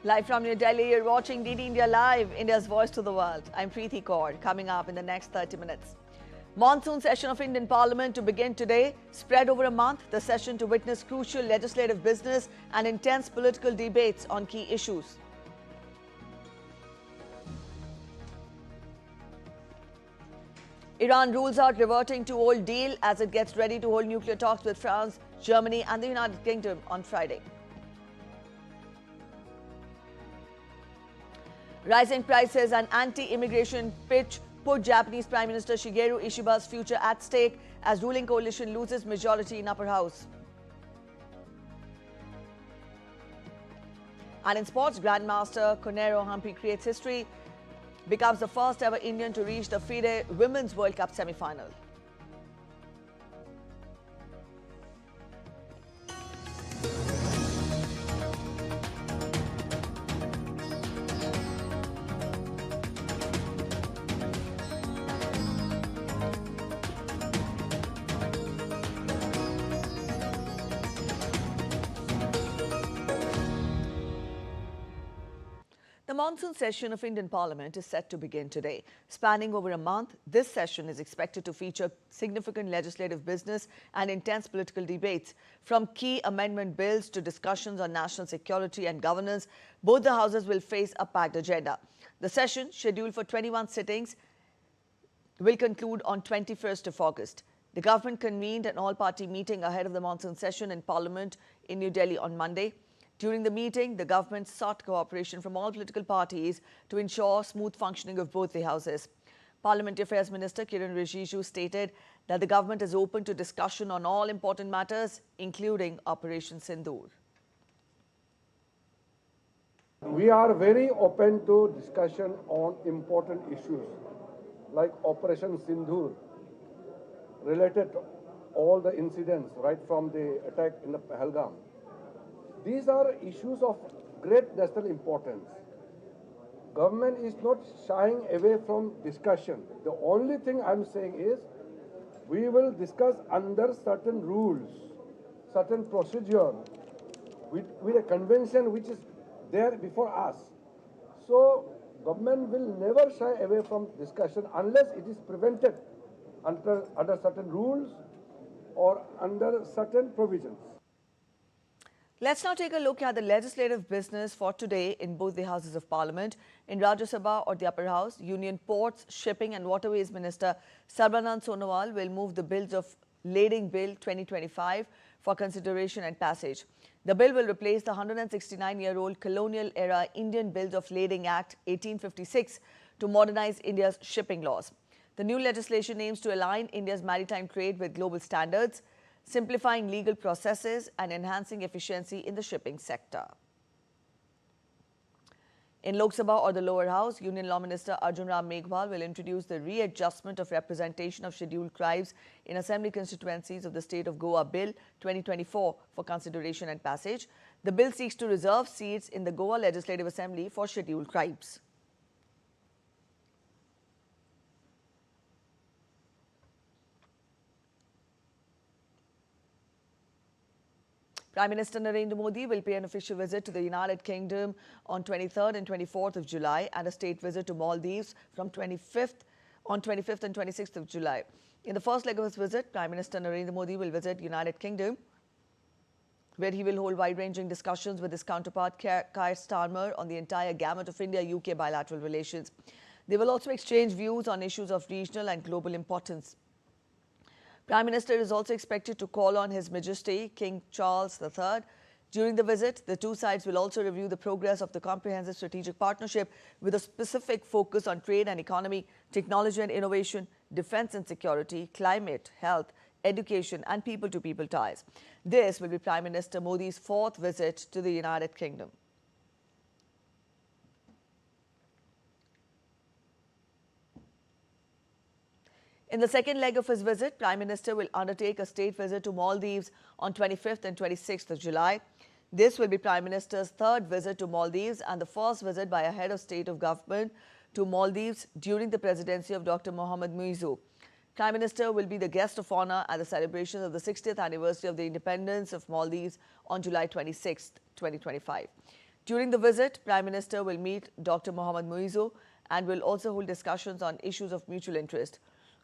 Live from New Delhi, you're watching DD India Live, India's voice to the world. I'm Preeti Kaur. Coming up in the next 30 minutes. Monsoon session of Indian Parliament to begin today. Spread over a month, the session to witness crucial legislative business and intense political debates on key issues. Iran rules out reverting to old deal as it gets ready to hold nuclear talks with France, Germany and the United Kingdom on Friday. Rising prices and anti-immigration pitch put Japanese Prime Minister Shigeru Ishiba's future at stake as ruling coalition loses majority in upper house. And in sports, Grandmaster Koneru Humpy creates history, becomes the first ever Indian to reach the FIDE Women's World Cup semi-final. The monsoon session of Indian Parliament is set to begin today. Spanning over a month, this session is expected to feature significant legislative business and intense political debates. From key amendment bills to discussions on national security and governance, both the houses will face a packed agenda. The session, scheduled for 21 sittings, will conclude on 21st of August. The government convened an all-party meeting ahead of the monsoon session in Parliament in New Delhi on Monday. During the meeting, the government sought cooperation from all political parties to ensure smooth functioning of both the houses. Parliamentary Affairs Minister Kiran Rijiju stated that the government is open to discussion on all important matters, including Operation Sindoor. We are very open to discussion on important issues like Operation Sindoor, related to all the incidents right from the attack in the Pahalgam. These are issues of great national importance. Government is not shying away from discussion. The only thing I'm saying is we will discuss under certain rules, certain procedure, with a convention which is there before us. So government will never shy away from discussion unless it is prevented under certain rules or under certain provisions. Let's now take a look at the legislative business for today in both the Houses of Parliament. In Rajya Sabha or the Upper House, Union Ports, Shipping and Waterways Minister Sarbanand Sonowal will move the bills of Lading Bill 2025 for consideration and passage. The bill will replace the 169-year-old colonial-era Indian Bills of Lading Act 1856 to modernize India's shipping laws. The new legislation aims to align India's maritime trade with global standards, simplifying legal processes and enhancing efficiency in the shipping sector. In Lok Sabha or the lower house, Union Law Minister Arjun Ram Meghwal will introduce the readjustment of representation of scheduled tribes in assembly constituencies of the state of Goa Bill 2024 for consideration and passage. The bill seeks to reserve seats in the Goa Legislative Assembly for scheduled tribes. Prime Minister Narendra Modi will pay an official visit to the United Kingdom on 23rd and 24th of July and a state visit to Maldives from 25th and 26th of July. In the first leg of his visit, Prime Minister Narendra Modi will visit United Kingdom, where he will hold wide-ranging discussions with his counterpart Keir Starmer on the entire gamut of India-UK bilateral relations. They will also exchange views on issues of regional and global importance. Prime Minister is also expected to call on His Majesty King Charles III. During the visit, the two sides will also review the progress of the comprehensive strategic partnership with a specific focus on trade and economy, technology and innovation, defense and security, climate, health, education and people-to-people ties. This will be Prime Minister Modi's fourth visit to the United Kingdom. In the second leg of his visit, Prime Minister will undertake a state visit to Maldives on 25th and 26th of July. This will be Prime Minister's third visit to Maldives and the first visit by a head of state of government to Maldives during the presidency of Dr. Mohamed Muizzu. Prime Minister will be the guest of honor at the celebrations of the 60th anniversary of the independence of Maldives on July 26, 2025. During the visit, Prime Minister will meet Dr. Mohammad Muizzu and will also hold discussions on issues of mutual interest.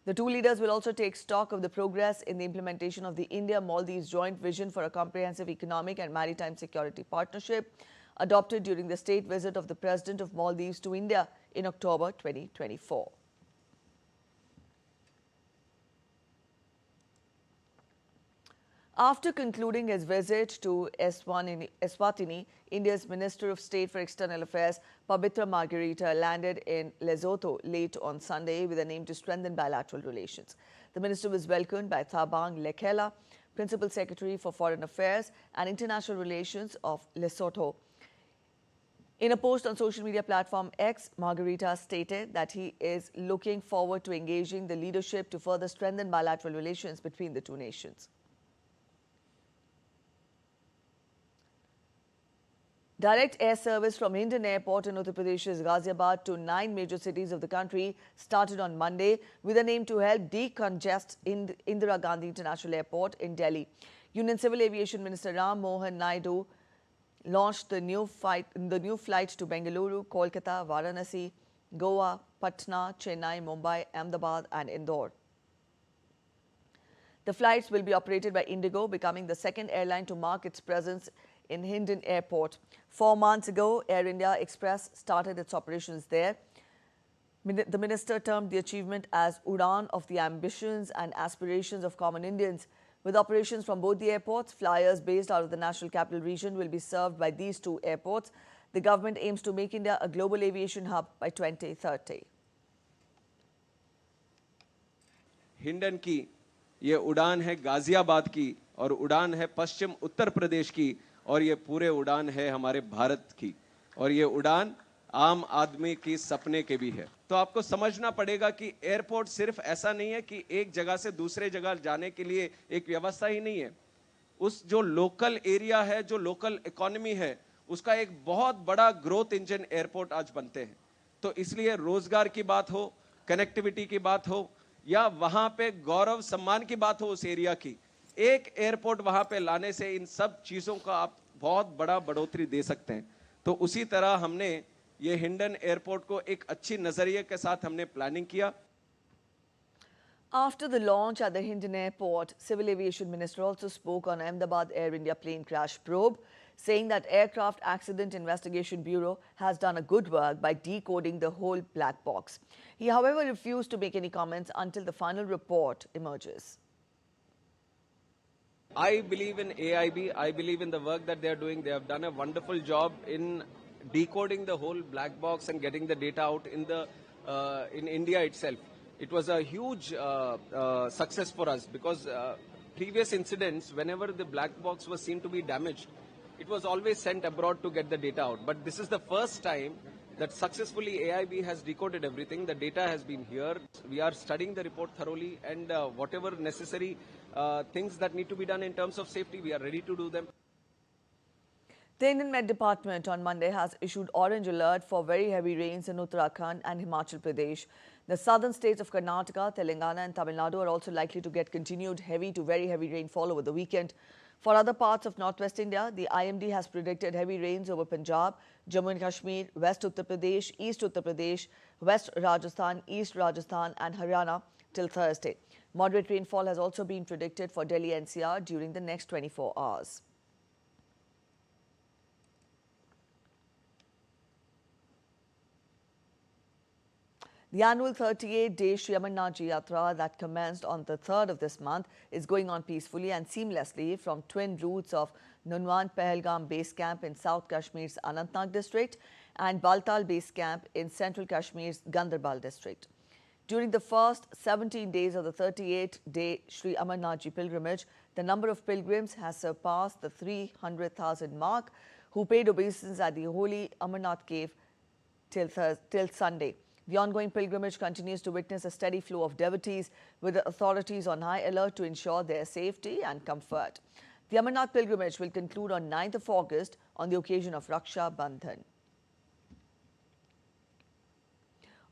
The two leaders will also take stock of the progress in the implementation of the India-Maldives joint vision for a comprehensive economic and maritime security partnership, adopted during the state visit of the President of Maldives to India in October 2024. After concluding his visit to Eswatini, India's Minister of State for External Affairs, Pabitra Margarita, landed in Lesotho late on Sunday with an aim to strengthen bilateral relations. The minister was welcomed by Thabang Lekela, Principal Secretary for Foreign Affairs and International Relations of Lesotho. In a post on social media platform X, Margarita stated that he is looking forward to engaging the leadership to further strengthen bilateral relations between the two nations. Direct air service from Hindon Airport in Uttar Pradesh's Ghaziabad to 9 major cities of the country started on Monday with an aim to help decongest Indira Gandhi International Airport in Delhi. Union Civil Aviation Minister Ram Mohan Naidu launched the new flight to Bengaluru, Kolkata, Varanasi, Goa, Patna, Chennai, Mumbai, Ahmedabad and Indore. The flights will be operated by Indigo, becoming the second airline to mark its presence in Hindon Airport. 4 months ago, Air India Express started its operations there. The minister termed the achievement as Udan of the ambitions and aspirations of common Indians. With operations from both the airports, flyers based out of the National Capital Region will be served by these two airports. The government aims to make India a global aviation hub by 2030. Hindon की ये उड़ान है गाजियाबाद की और उड़ान है पश्चिम उत्तर प्रदेश की और ये पूरे उड़ान है हमारे भारत की और ये उड़ान आम आदमी की सपने के भी है। तो आपको समझना पड़ेगा कि एयरपोर्ट सिर्फ ऐसा नहीं है कि एक जगह से दूसरे जगह जाने के लिए एक व्यवस्था ही नहीं है। उस जो लोकल एरिया है, जो लोकल इकोनॉमी है, उसका एक बहुत बड़ा ग्रोथ इंजन एयरपोर्ट आज बनते हैं। तो इसलिए रोजगार की बात हो, कनेक्टिविटी की बात हो या वहां पे गौरव सम्मान की बात हो उस एरिया की, एक एयरपोर्ट वहां पे लाने से इन सब चीजों का आप बहुत बड़ा बढ़ोतरी दे सकते हैं। तो उसी तरह हमने ये हिंडन एयरपोर्ट को एक अच्छी नजरिए के साथ हमने प्लानिंग किया। After the launch at the Hindon Airport, Civil Aviation Minister also spoke on Ahmedabad Air India plane crash probe, saying that Aircraft Accident Investigation Bureau has done a good work by decoding the whole black box. He, however, refused to make any comments until the final report emerges. I believe in AIB. I believe in the work that they are doing. They have done a wonderful job in decoding the whole black box and getting the data out in India itself. It was a huge success for us because previous incidents, whenever the black box was seen to be damaged, it was always sent abroad to get the data out. But this is the first time that successfully AIB has decoded everything. The data has been here. We are studying the report thoroughly, and whatever necessary things that need to be done in terms of safety, we are ready to do them. The Indian Met Department on Monday has issued orange alert for very heavy rains in Uttarakhand and Himachal Pradesh. The southern states of Karnataka, Telangana and Tamil Nadu are also likely to get continued heavy to very heavy rainfall over the weekend. For other parts of northwest India, the IMD has predicted heavy rains over Punjab, Jammu and Kashmir, West Uttar Pradesh, East Uttar Pradesh, West Rajasthan, East Rajasthan and Haryana till Thursday. Moderate rainfall has also been predicted for Delhi NCR during the next 24 hours. The annual 38-day Sri Amarnath Yatra that commenced on the 3rd of this month is going on peacefully and seamlessly from twin routes of Nunwan Pahalgam Base Camp in South Kashmir's Anantnag district and Baltal Base Camp in Central Kashmir's Gandarbal district. During the first 17 days of the 38-day Sri Amarnath pilgrimage, the number of pilgrims has surpassed the 300,000 mark who paid obeisance at the holy Amarnath cave till Sunday. The ongoing pilgrimage continues to witness a steady flow of devotees, with the authorities on high alert to ensure their safety and comfort. The Amarnath pilgrimage will conclude on 9th of August on the occasion of Raksha Bandhan.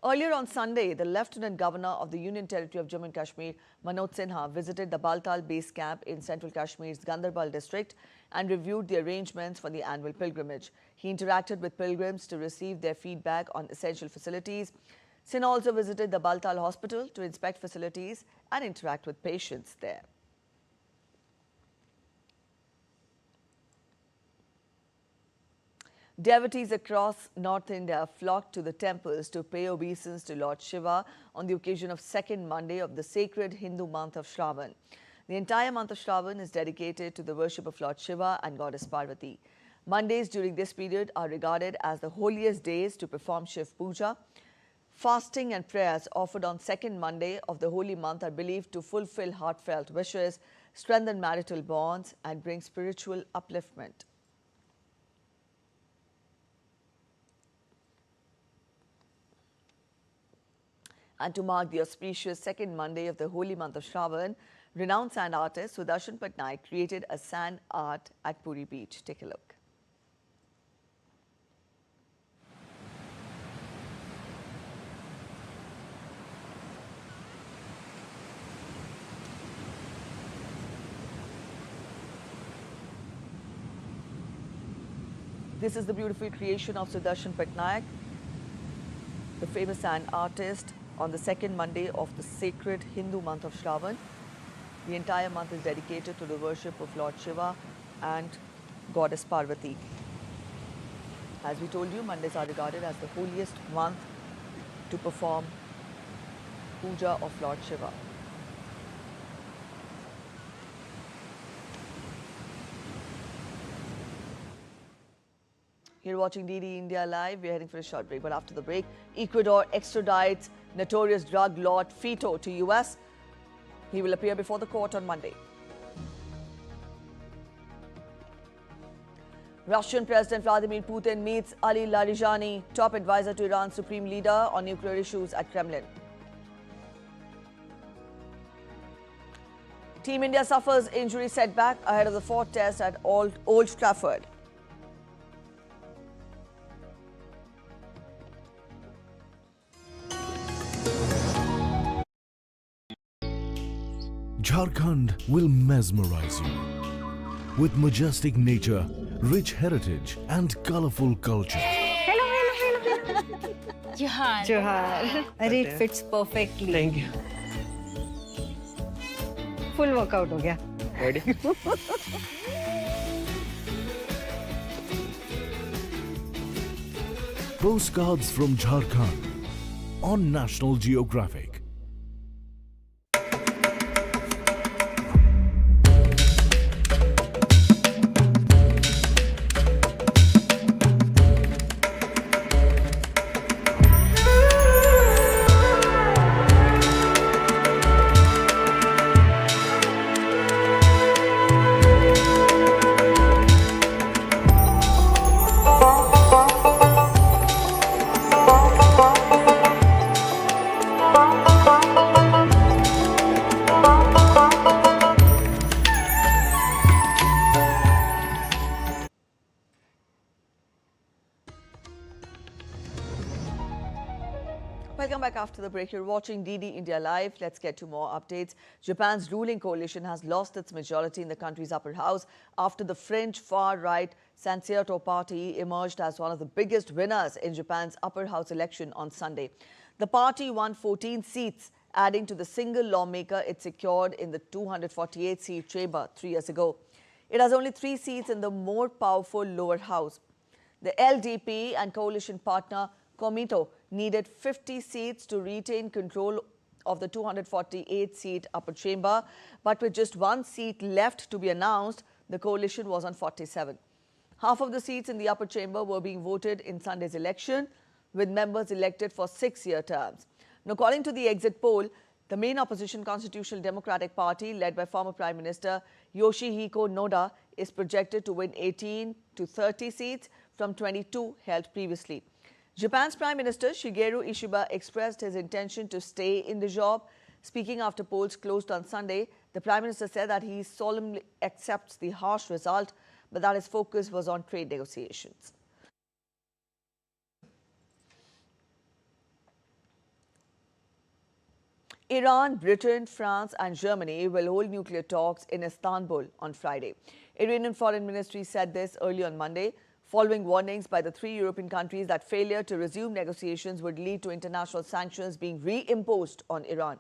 Earlier on Sunday, the Lieutenant Governor of the Union Territory of Jammu and Kashmir, Manoj Sinha, visited the Baltal base camp in central Kashmir's Gandarbal district and reviewed the arrangements for the annual pilgrimage. He interacted with pilgrims to receive their feedback on essential facilities. Sinha also visited the Baltal hospital to inspect facilities and interact with patients there. Devotees across North India flocked to the temples to pay obeisance to Lord Shiva on the occasion of second Monday of the sacred Hindu month of Shravan. The entire month of Shravan is dedicated to the worship of Lord Shiva and Goddess Parvati. Mondays during this period are regarded as the holiest days to perform Shiv Puja. Fasting and prayers offered on second Monday of the holy month are believed to fulfill heartfelt wishes, strengthen marital bonds, and bring spiritual upliftment. And to mark the auspicious second Monday of the holy month of Shravan, renowned sand artist Sudarshan Patnaik created a sand art at Puri Beach. Take a look. This is the beautiful creation of Sudarshan Patnaik, the famous sand artist, on the second Monday of the sacred Hindu month of Shravan. The entire month is dedicated to the worship of Lord Shiva and Goddess Parvati. As we told you, Mondays are regarded as the holiest month to perform puja of Lord Shiva. You're watching DD India Live. We're heading for a short break, but after the break, Ecuador extradites notorious drug lord Fito to US. He will appear before the court on Monday. Russian President Vladimir Putin meets Ali Larijani, top advisor to Iran's supreme leader on nuclear issues at Kremlin. Team India suffers injury setback ahead of the fourth test at Old Trafford. Jharkhand will mesmerize you with majestic nature, rich heritage and colorful culture. Hello. Johar. Johar. It fits perfectly. Thank you. Full workout हो गया. Ready? Postcards from Jharkhand on National Geographic. Welcome back after the break. You're watching DD India Live. Let's get to more updates. Japan's ruling coalition has lost its majority in the country's upper house after the French far-right Sanseiyato party emerged as one of the biggest winners in Japan's upper house election on Sunday. The party won 14 seats, adding to the single lawmaker it secured in the 248-seat chamber 3 years ago. It has only 3 seats in the more powerful lower house. The LDP and coalition partner Komito needed 50 seats to retain control of the 248-seat upper chamber, but with just 1 seat left to be announced, the coalition was on 47. Half of the seats in the upper chamber were being voted in Sunday's election, with members elected for 6-year terms. Now, according to the exit poll, the main opposition Constitutional Democratic Party, led by former Prime Minister Yoshihiko Noda, is projected to win 18 to 30 seats from 22 held previously. Japan's Prime Minister Shigeru Ishiba expressed his intention to stay in the job. Speaking after polls closed on Sunday, the Prime Minister said that he solemnly accepts the harsh result, but that his focus was on trade negotiations. Iran, Britain, France and Germany will hold nuclear talks in Istanbul on Friday. Iranian Foreign Ministry said this early on Monday, following warnings by the 3 European countries that failure to resume negotiations would lead to international sanctions being reimposed on Iran.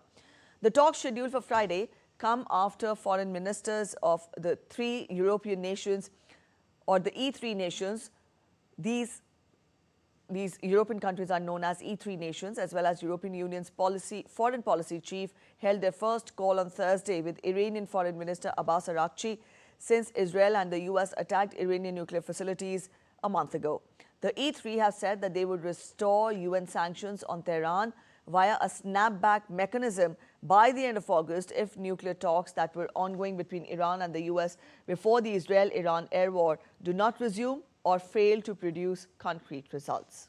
The talks scheduled for Friday come after foreign ministers of the 3 European nations, or the E3 nations. These European countries are known as E3 nations, as well as European Union's foreign policy chief, held their first call on Thursday with Iranian Foreign Minister Abbas Araghchi since Israel and the US attacked Iranian nuclear facilities a month ago. The E3 have said that they would restore UN sanctions on Tehran via a snapback mechanism by the end of August if nuclear talks that were ongoing between Iran and the US before the Israel-Iran air war do not resume or fail to produce concrete results.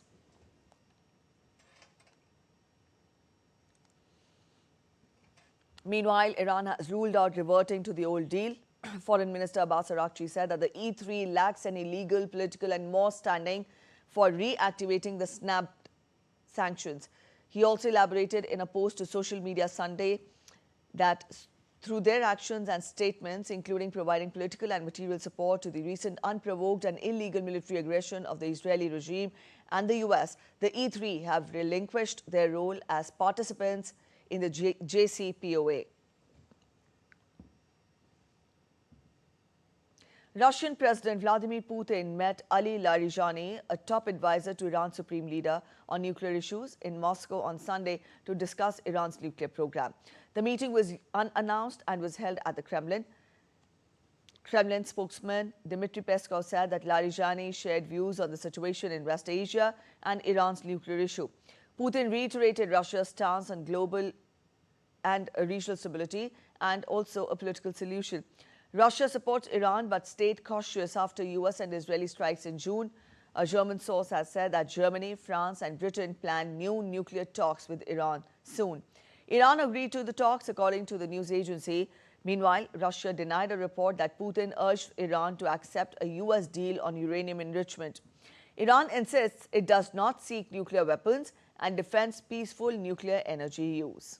Meanwhile, Iran has ruled out reverting to the old deal. Foreign Minister Abbas Araghchi said that the E3 lacks any legal, political and moral standing for reactivating the snapped sanctions. He also elaborated in a post to social media Sunday that through their actions and statements, including providing political and material support to the recent unprovoked and illegal military aggression of the Israeli regime and the US, the E3 have relinquished their role as participants in the JCPOA. Russian President Vladimir Putin met Ali Larijani, a top advisor to Iran's supreme leader on nuclear issues, in Moscow on Sunday to discuss Iran's nuclear program. The meeting was unannounced and was held at the Kremlin. Kremlin spokesman Dmitry Peskov said that Larijani shared views on the situation in West Asia and Iran's nuclear issue. Putin reiterated Russia's stance on global and regional stability and also a political solution. Russia supports Iran but stayed cautious after US and Israeli strikes in June. A German source has said that Germany, France and Britain plan new nuclear talks with Iran soon. Iran agreed to the talks, according to the news agency. Meanwhile, Russia denied a report that Putin urged Iran to accept a US deal on uranium enrichment. Iran insists it does not seek nuclear weapons and defends peaceful nuclear energy use.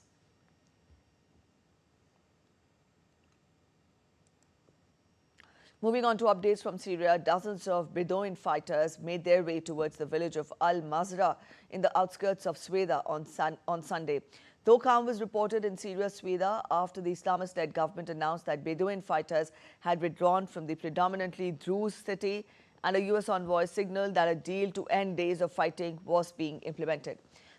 Moving on to updates from Syria, dozens of Bedouin fighters made their way towards the village of Al-Mazrah in the outskirts of Sweda on Sunday. Though calm was reported in Syria's Sweda after the Islamist-led government announced that Bedouin fighters had withdrawn from the predominantly Druze city, and a US envoy signaled that a deal to end days of fighting was being implemented.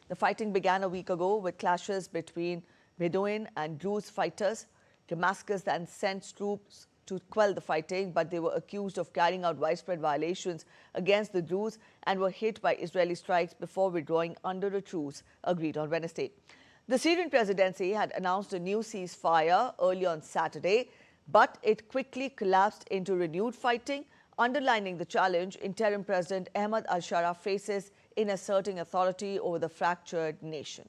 The fighting began a week ago with clashes between Bedouin and Druze fighters. Damascus then sent troops to quell the fighting, but they were accused of carrying out widespread violations against the Druze and were hit by Israeli strikes before withdrawing under a truce agreed on Wednesday. The Syrian presidency had announced a new ceasefire early on Saturday, but it quickly collapsed into renewed fighting, underlining the challenge interim President Ahmad al-Shara faces in asserting authority over the fractured nation.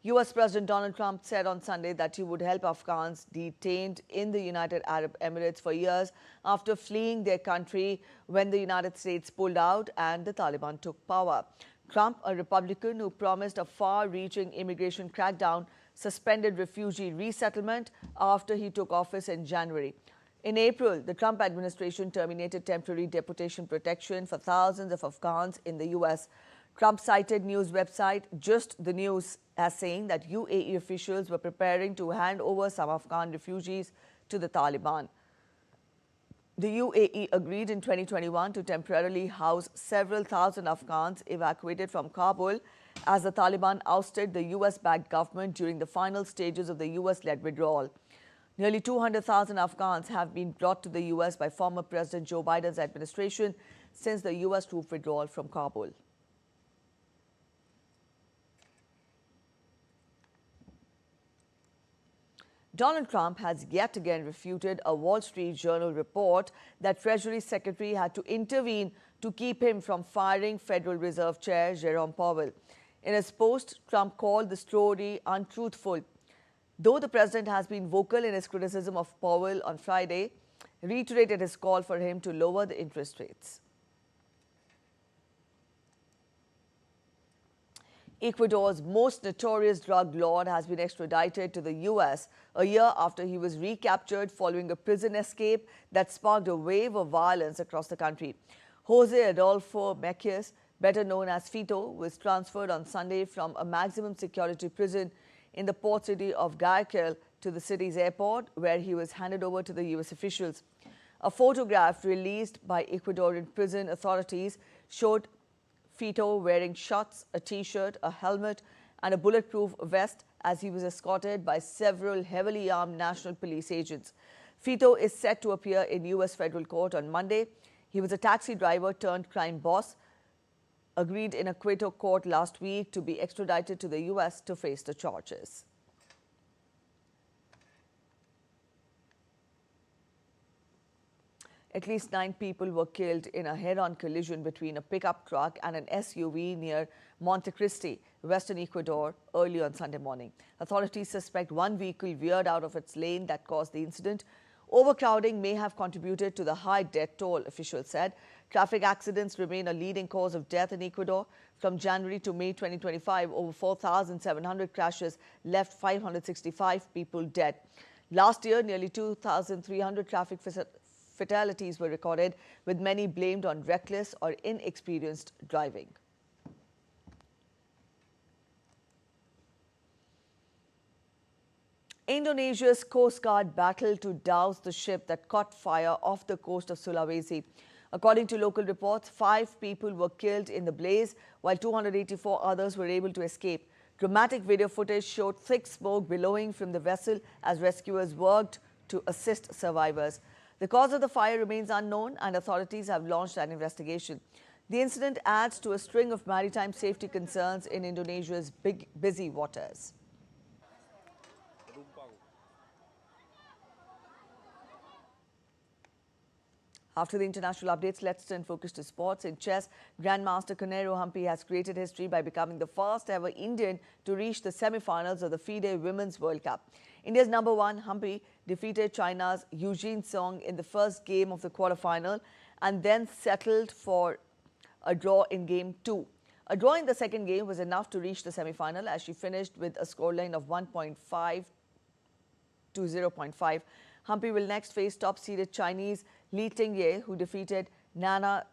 US President Donald Trump said on Sunday that he would help Afghans detained in the United Arab Emirates for years after fleeing their country when the United States pulled out and the Taliban took power. Trump, a Republican who promised a far-reaching immigration crackdown, suspended refugee resettlement after he took office in January. In April, the Trump administration terminated temporary deportation protection for thousands of Afghans in the US. Trump cited news website Just the News as saying that UAE officials were preparing to hand over some Afghan refugees to the Taliban. The UAE agreed in 2021 to temporarily house several thousand Afghans evacuated from Kabul as the Taliban ousted the US-backed government during the final stages of the US-led withdrawal. Nearly 200,000 Afghans have been brought to the US by former President Joe Biden's administration since the US troop withdrawal from Kabul. Donald Trump has yet again refuted a Wall Street Journal report that Treasury Secretary had to intervene to keep him from firing Federal Reserve Chair Jerome Powell. In his post, Trump called the story untruthful. Though the president has been vocal in his criticism of Powell on Friday, reiterated his call for him to lower the interest rates. Ecuador's most notorious drug lord has been extradited to the U.S. a year after he was recaptured following a prison escape that sparked a wave of violence across the country. Jose Adolfo Mequez, better known as Fito, was transferred on Sunday from a maximum security prison in the port city of Guayaquil to the city's airport, where he was handed over to the U.S. officials. A photograph released by Ecuadorian prison authorities showed Fito wearing shorts, a t-shirt, a helmet and a bulletproof vest as he was escorted by several heavily armed National Police agents. Fito is set to appear in U.S. federal court on Monday. He was a taxi driver turned crime boss, agreed in a Quito court last week to be extradited to the U.S. to face the charges. At least 9 people were killed in a head-on collision between a pickup truck and an SUV near Montecristi, western Ecuador, early on Sunday morning. Authorities suspect one vehicle veered out of its lane that caused the incident. Overcrowding may have contributed to the high death toll, officials said. Traffic accidents remain a leading cause of death in Ecuador. From January to May 2025, over 4,700 crashes left 565 people dead. Last year, nearly 2,300 traffic fatalities were recorded, with many blamed on reckless or inexperienced driving. Indonesia's Coast Guard battled to douse the ship that caught fire off the coast of Sulawesi. According to local reports, 5 people were killed in the blaze, while 284 others were able to escape. Dramatic video footage showed thick smoke billowing from the vessel as rescuers worked to assist survivors. The cause of the fire remains unknown, and authorities have launched an investigation. The incident adds to a string of maritime safety concerns in Indonesia's busy waters. After the international updates, let's turn focus to sports. In chess, Grandmaster Koneru Humpy has created history by becoming the first ever Indian to reach the semi-finals of the FIDE Women's World Cup. India's number 1, Humpy, defeated China's Eugene Song in the first game of the quarterfinal and then settled for a draw in game 2. A draw in the second game was enough to reach the semi-final as she finished with a scoreline of 1.5 to 0.5. Humpy will next face top-seeded Chinese Li Tingye, who defeated Nana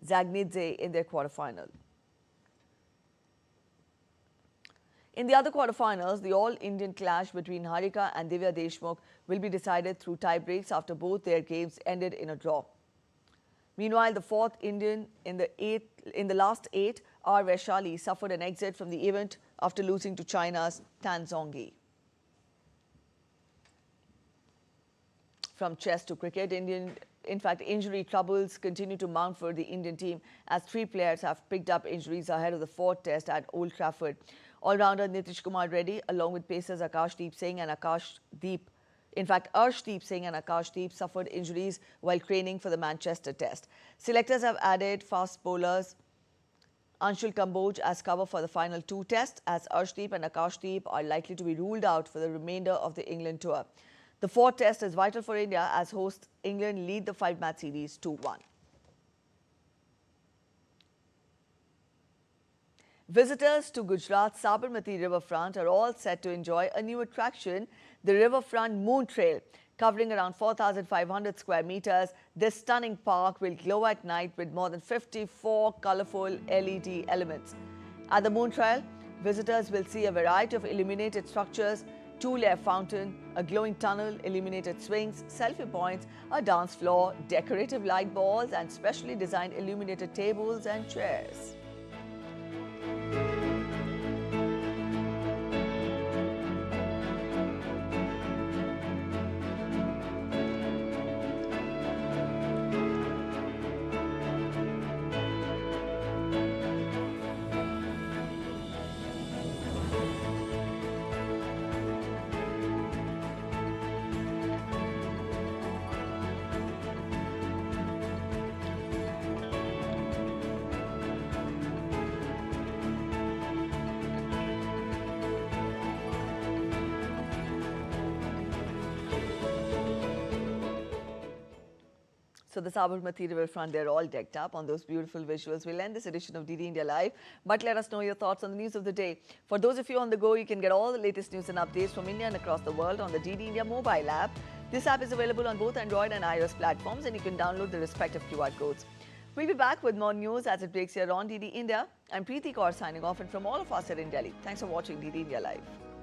Zagnidze in their quarterfinal. In the other quarterfinals, the all-Indian clash between Harika and Divya Deshmukh will be decided through tie-breaks after both their games ended in a draw. Meanwhile, the fourth Indian in the last 8, R. Vaishali, suffered an exit from the event after losing to China's Tan Zhongyi. From chess to cricket, injury troubles continue to mount for the Indian team as 3 players have picked up injuries ahead of the 4th test at Old Trafford. All-rounder Nitish Kumar Reddy, along with pacers Arshdeep Singh and Akashdeep suffered injuries while training for the Manchester test. Selectors have added fast bowlers Anshul Kamboj as cover for the final 2 tests, as Arshdeep and Akashdeep are likely to be ruled out for the remainder of the England tour. The 4th test is vital for India as hosts England lead the 5-match series 2-1. Visitors to Gujarat's Sabarmati Riverfront are all set to enjoy a new attraction, the Riverfront Moon Trail. Covering around 4,500 square meters, this stunning park will glow at night with more than 54 colorful LED elements. At the Moon Trail, visitors will see a variety of illuminated structures, 2-layer fountain, a glowing tunnel, illuminated swings, selfie points, a dance floor, decorative light balls, and specially designed illuminated tables and chairs. So the Sabarmati Riverfront, they're all decked up on those beautiful visuals. We'll end this edition of DD India Live, but let us know your thoughts on the news of the day. For those of you on the go, you can get all the latest news and updates from India and across the world on the DD India mobile app. This app is available on both Android and iOS platforms, and you can download the respective QR codes. We'll be back with more news as it breaks here on DD India. I'm Preeti Kaur signing off, and from all of us here in Delhi, thanks for watching DD India Live.